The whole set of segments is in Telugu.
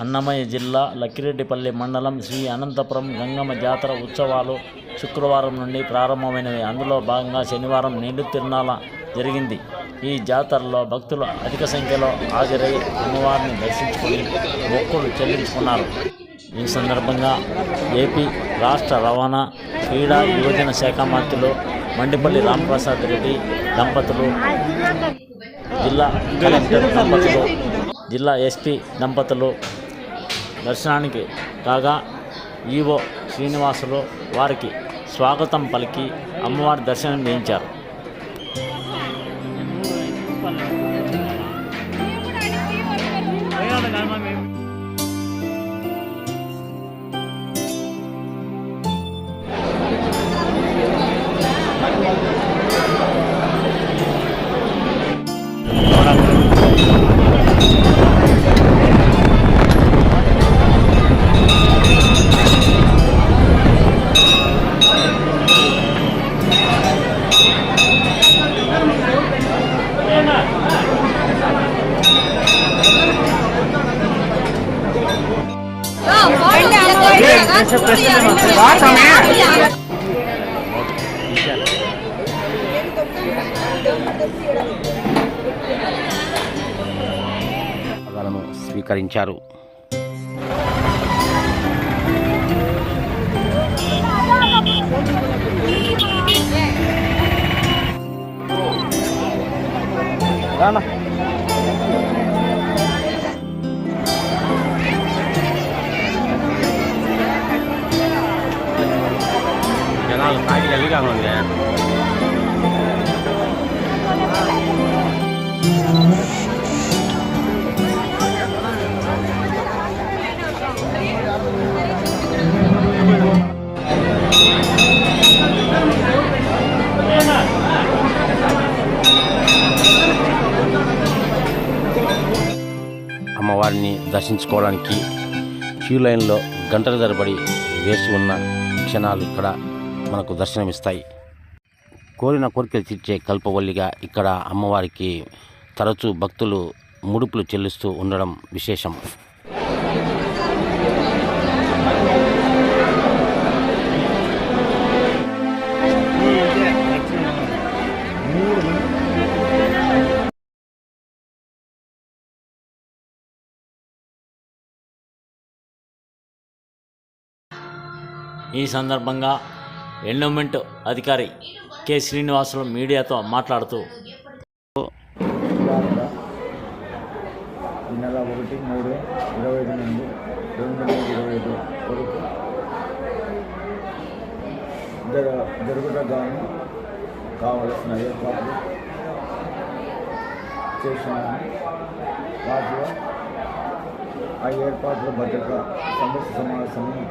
అన్నమయ్య జిల్లా లక్కిరెడ్డిపల్లి మండలం శ్రీ అనంతపురం గంగమ్మ జాతర ఉత్సవాలు శుక్రవారం నుండి ప్రారంభమైనవి. అందులో భాగంగా శనివారం నిండు తిరునాళ జరిగింది. ఈ జాతరలో భక్తులు అధిక సంఖ్యలో హాజరై అమ్మవారిని దర్శించుకుని మొక్కులు చెల్లించుకున్నారు. ఈ సందర్భంగా ఏపీ రాష్ట్ర రవాణా, క్రీడా, యువజన శాఖ మంత్రులు మండిపల్లి రాంప్రసాద్ రెడ్డి దంపతులు, జిల్లా కలెక్టర్ దంపతులు, జిల్లా ఎస్పీ దంపతులు దర్శనానికి కాగా ఈవో శ్రీనివాసులు వారికి స్వాగతం పలికి అమ్మవారి దర్శనం చేయించారు. స్వీకరించారు. జనాలు తాగి ఎల్లిగా ఉంది. అమ్మవారిని దర్శించుకోవడానికి క్యూ లైన్లో గంటల తరబడి వేసి ఉన్న క్షణాలు ఇక్కడ మనకు దర్శనమిస్తాయి. కోరిన కోరికలు తీర్చే కల్పవల్లిగా ఇక్కడ అమ్మవారికి తరచూ భక్తులు ముడుపులు చెల్లిస్తూ ఉండడం విశేషం. ఈ సందర్భంగా ఎండోమెంట్ అధికారి కె శ్రీనివాసులు మీడియాతో మాట్లాడుతూ ఈ నెల 1/3/25 నుండి 2/25 వరకు జరుగుటగాను కావలసిన ఏర్పాట్లు చేసినాము. వాటిలో ఆ ఏర్పాట్ల భద్రత సమస్య సమావేశాన్ని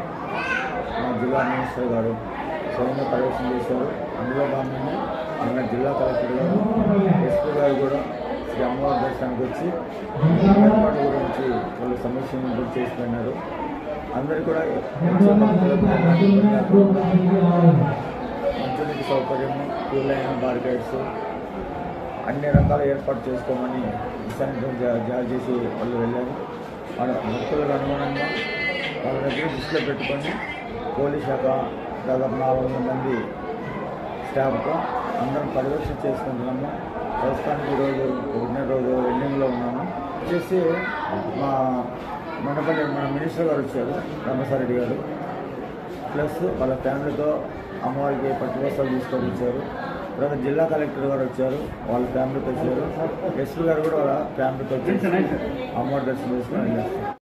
మా జిల్లా మినిస్టర్ గారు స్వయంగా పర్యవేక్షణ చేశారు. అందులో భాగంగానే మన జిల్లా కలెక్టర్ గారు, ఎస్పీ గారు కూడా శ్రీ అమ్మవారి దర్శనానికి వచ్చి ఏర్పాట్ల గురించి వాళ్ళు సమస్యను గుర్తు చేస్తున్నారు. అందరూ కూడా మంచినీటి సౌకర్యము, క్యూ లైన్, బార్గేట్స్ అన్ని రకాల ఏర్పాటు చేసుకోమని దిశానిర్దేశం జారీ చేసి వాళ్ళు వెళ్ళారు. వాళ్ళ భక్తులకు అనుగుణంగా వాళ్ళ దగ్గర దృష్టిలో పెట్టుకొని పోలీస్ శాఖ దాదాపు 400 మంది స్టాఫ్తో అందరం పర్యవేక్షణ చేసుకుంటున్నాము. ప్రస్తుతానికి ఈరోజు 1వ రోజు ఎండింగ్లో ఉన్నాము. వచ్చేసి మా మండపల్లి మన మినిస్టర్ గారు వచ్చారు, రామసారెడ్డి గారు, ప్లస్ వాళ్ళ ఫ్యామిలీతో అమ్మవారికి పట్టు వస్త్రాలు తీసుకొని వచ్చారు. తర్వాత జిల్లా కలెక్టర్ గారు వచ్చారు, వాళ్ళ ఫ్యామిలీతో వచ్చారు. ఎస్పీ గారు కూడా వాళ్ళ ఫ్యామిలీతో వచ్చి అమ్మవారి దర్శనం చేసుకొని వెళ్ళారు.